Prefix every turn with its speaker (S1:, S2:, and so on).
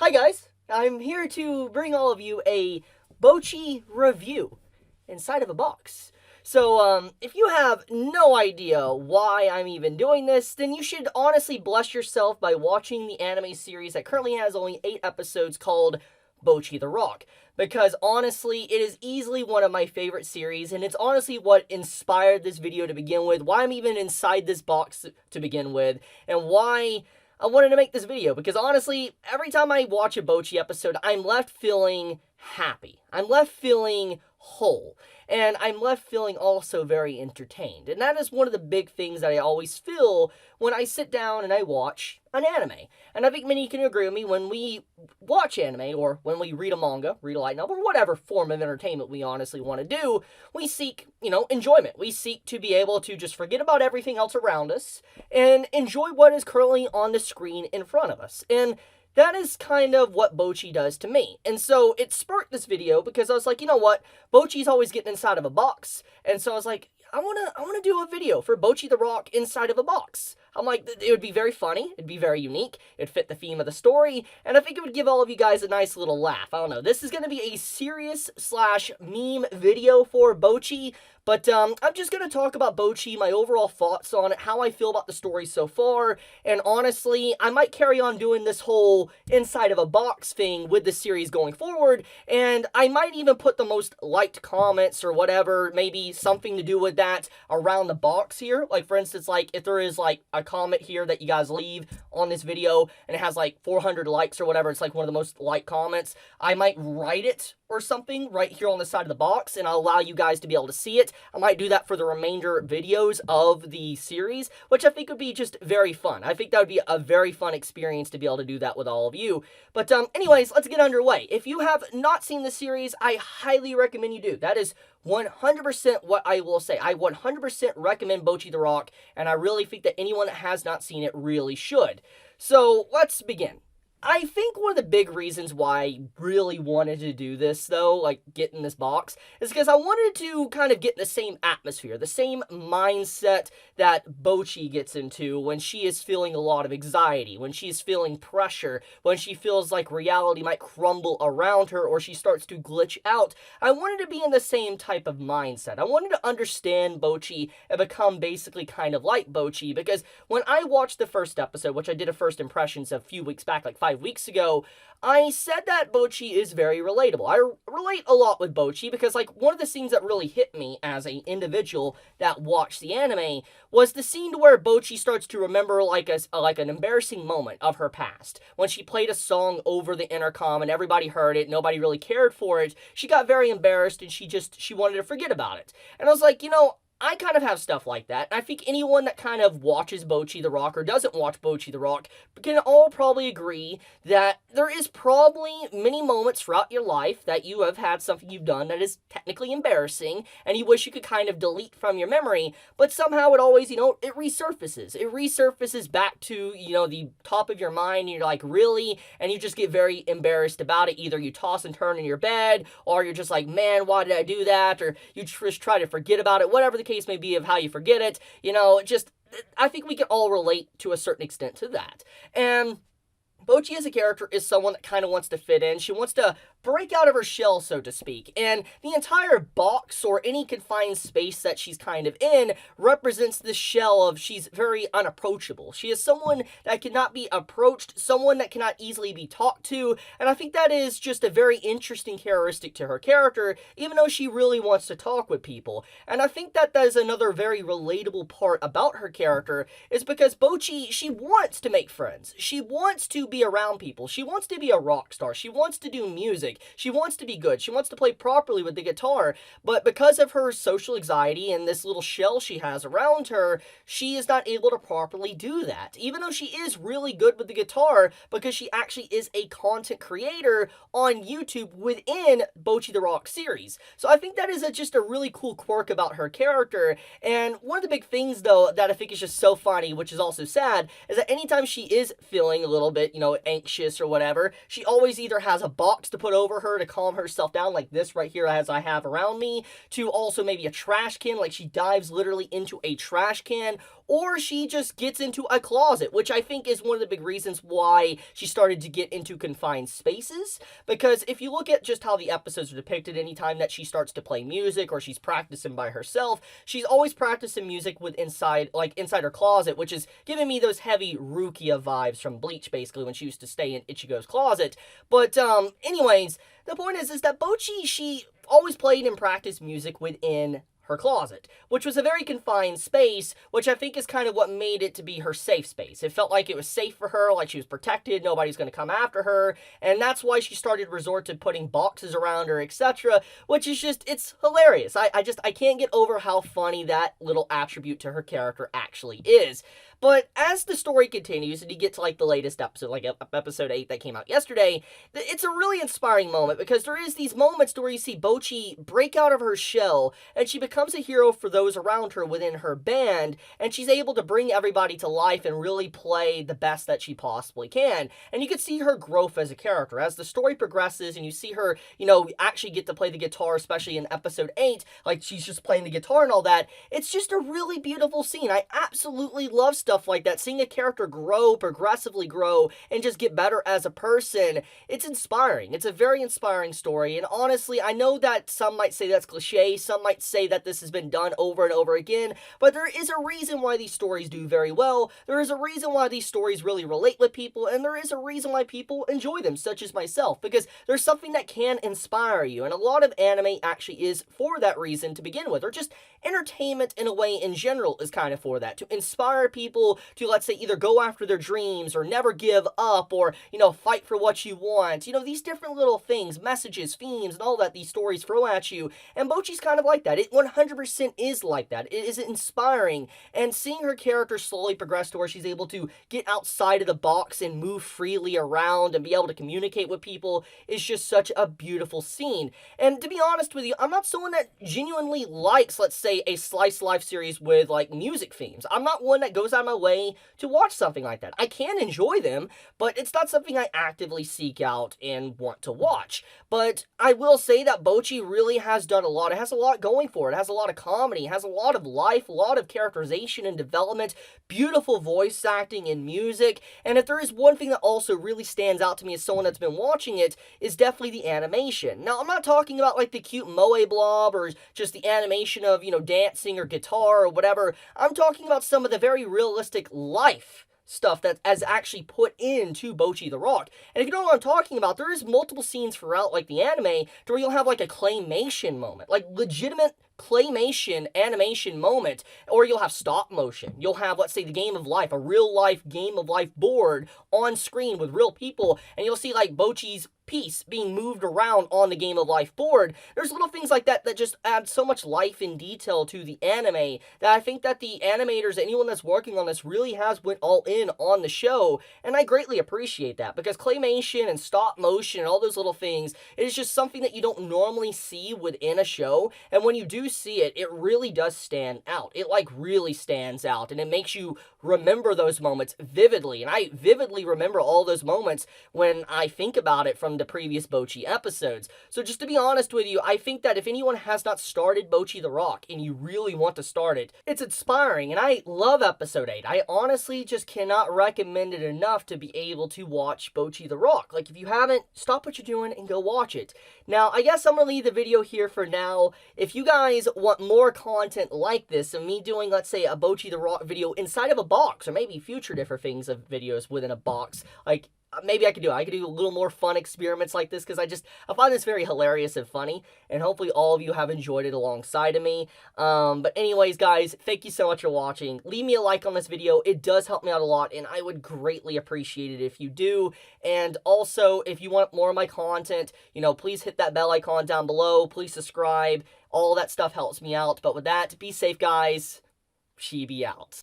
S1: Hi guys, I'm here to bring all of you a Bocchi review inside of a box. So, if you have no idea why I'm even doing this, then you should honestly bless yourself by watching the anime series that currently has only 8 episodes called Bocchi the Rock. Because honestly, it is easily one of my favorite series, and it's honestly what inspired this video to begin with, why I'm even inside this box to begin with, and why I wanted to make this video, because honestly, every time I watch a Bocchi episode, I'm left feeling happy. I'm left feeling whole. And I'm left feeling also very entertained. And that is one of the big things that I always feel when I sit down and I watch an anime. And I think many can agree with me, when we watch anime, or when we read a manga, read a light novel, or whatever form of entertainment we honestly want to do, we seek, enjoyment. We seek to be able to just forget about everything else around us and enjoy what is currently on the screen in front of us. And that is kind of what Bocchi does to me. And so it sparked this video because I was like, you know what? Bocchi's always getting inside of a box. And so I was like, I wanna do a video for Bocchi the Rock inside of a box. I'm like, it would be very funny, it'd be very unique, it'd fit the theme of the story, and I think it would give all of you guys a nice little laugh. I don't know, this is gonna be a serious slash meme video for Bocchi, but I'm just gonna talk about Bocchi, my overall thoughts on it, how I feel about the story so far, and honestly, I might carry on doing this whole inside of a box thing with the series going forward, and I might even put the most liked comments or whatever, maybe something to do with that around the box here. Like, for instance, like, if there is, like, a comment here that you guys leave on this video, and it has, like, 400 likes or whatever, it's, like, one of the most liked comments, I might write it or something right here on the side of the box, and I'll allow you guys to be able to see it. I might do that for the remainder videos of the series, which I think would be just very fun. I think that would be a very fun experience to be able to do that with all of you. But anyways, let's get underway. If you have not seen the series, I highly recommend you do. That is 100% what I will say. I 100% recommend Bocchi the Rock, and I really think that anyone that has not seen it really should. So let's begin. I think one of the big reasons why I really wanted to do this, though, like get in this box, is because I wanted to kind of get in the same atmosphere, the same mindset that Bocchi gets into when she is feeling a lot of anxiety, when she's feeling pressure, when she feels like reality might crumble around her or she starts to glitch out. I wanted to be in the same type of mindset. I wanted to understand Bocchi and become basically kind of like Bocchi, because when I watched the first episode, which I did a first impressions a few weeks back, like 5 weeks ago, I said that Bocchi is very relatable. I relate a lot with Bocchi because, like, one of the scenes that really hit me as an individual that watched the anime was the scene where Bocchi starts to remember like an embarrassing moment of her past. When she played a song over the intercom and everybody heard it, nobody really cared for it, she got very embarrassed and she wanted to forget about it. And I was like, I kind of have stuff like that, and I think anyone that kind of watches Bocchi the Rock or doesn't watch Bocchi the Rock can all probably agree that there is probably many moments throughout your life that you have had something you've done that is technically embarrassing, and you wish you could kind of delete from your memory, but somehow it always, it resurfaces. It resurfaces back to, the top of your mind, and you're like, really? And you just get very embarrassed about it. Either you toss and turn in your bed, or you're just like, man, why did I do that? Or you just try to forget about it, whatever the case may be of how you forget it, I think we can all relate to a certain extent to that. And Bocchi as a character is someone that kind of wants to fit in. She wants to break out of her shell, so to speak. And the entire box or any confined space that she's kind of in represents the shell of she's very unapproachable. She is someone that cannot be approached, someone that cannot easily be talked to. And I think that is just a very interesting characteristic to her character, even though she really wants to talk with people. And I think that is another very relatable part about her character, is because Bocchi, she wants to make friends. She wants to be around people. She wants to be a rock star. She wants to do music. She wants to be good. She wants to play properly with the guitar. But because of her social anxiety and this little shell she has around her, she is not able to properly do that. Even though she is really good with the guitar, because she actually is a content creator on YouTube within Bocchi the Rock series. So I think that is just a really cool quirk about her character. And one of the big things, though, that I think is just so funny, which is also sad, is that anytime she is feeling a little bit, anxious or whatever, she always either has a box to put over her to calm herself down, like this right here as I have around me, to also maybe a trash can, like she dives literally into a trash can, or she just gets into a closet, which I think is one of the big reasons why she started to get into confined spaces. Because if you look at just how the episodes are depicted, anytime that she starts to play music or she's practicing by herself, she's always practicing music with inside her closet, which is giving me those heavy Rukia vibes from Bleach, basically, when she used to stay in Ichigo's closet. But anyways, the point is that Bocchi, she always played and practiced music within her closet, which was a very confined space, which I think is kind of what made it to be her safe space. It felt like it was safe for her, like she was protected, nobody's going to come after her, and that's why she started resort to putting boxes around her, etc., which is just, it's hilarious. I can't get over how funny that little attribute to her character actually is. But as the story continues, and you get to like the latest episode, like episode 8 that came out yesterday, it's a really inspiring moment, because there is these moments where you see Bocchi break out of her shell, and she becomes a hero for those around her within her band, and she's able to bring everybody to life and really play the best that she possibly can. And you can see her growth as a character. As the story progresses, and you see her, actually get to play the guitar, especially in episode 8, like she's just playing the guitar and all that, it's just a really beautiful scene. I absolutely love stuff like that. Seeing a character progressively grow, and just get better as a person, it's inspiring. It's a very inspiring story, and honestly, I know that some might say that's cliche, some might say that this has been done over and over again, but there is a reason why these stories do very well. There is a reason why these stories really relate with people, and there is a reason why people enjoy them, such as myself, because there's something that can inspire you, and a lot of anime actually is for that reason to begin with, or just entertainment in a way in general is kind of for that, to inspire people to, let's say, either go after their dreams, or never give up, or, fight for what you want. These different little things, messages, themes, and all that these stories throw at you, and Bocchi's kind of like that. It 100% is like that. It is inspiring, and seeing her character slowly progress to where she's able to get outside of the box and move freely around and be able to communicate with people is just such a beautiful scene. And to be honest with you, I'm not someone that genuinely likes, let's say, a slice life series with, like, music themes. I'm not one that goes out of my way to watch something like that. I can enjoy them, but it's not something I actively seek out and want to watch. But I will say that Bocchi really has done a lot. It has a lot going for it. It has a lot of comedy, it has a lot of life, a lot of characterization and development, beautiful voice acting and music, and if there is one thing that also really stands out to me as someone that's been watching it, is definitely the animation. Now, I'm not talking about like the cute moe blob, or just the animation of, dancing or guitar or whatever. I'm talking about some of the very realistic life stuff that is actually put into Bocchi the Rock. And if you don't know what I'm talking about, there is multiple scenes throughout, like, the anime where you'll have, like, a claymation moment. Like, legitimate claymation animation moment, or you'll have stop motion. You'll have, let's say, the game of life, a real life game of life board on screen with real people, and you'll see, like, Bocchi's piece being moved around on the game of life board. There's little things like that that just add so much life and detail to the anime that I think that the animators, anyone that's working on this, really has went all in on the show, and I greatly appreciate that, because claymation and stop motion and all those little things, it is just something that you don't normally see within a show, and when you do see it, it really does stand out. It, like, really stands out, and it makes you remember those moments vividly, and I vividly remember all those moments when I think about it from the previous Bocchi episodes. So just to be honest with you, I think that if anyone has not started Bocchi the Rock, and you really want to start it, it's inspiring, and I love episode 8. I honestly just cannot recommend it enough to be able to watch Bocchi the Rock. Like, if you haven't, stop what you're doing and go watch it. Now, I guess I'm going to leave the video here for now. If you guys want more content like this, of me doing, let's say, a Bocchi the Rock video inside of a box, or maybe future different things of videos within a box, like, maybe I could do a little more fun experiments like this, because I find this very hilarious and funny, and hopefully all of you have enjoyed it alongside of me. But anyways, guys, thank you so much for watching. Leave me a like on this video. It does help me out a lot, and I would greatly appreciate it if you do. And also, if you want more of my content, please hit that bell icon down below. Please subscribe. All that stuff helps me out. But with that, be safe, guys. Chibi out.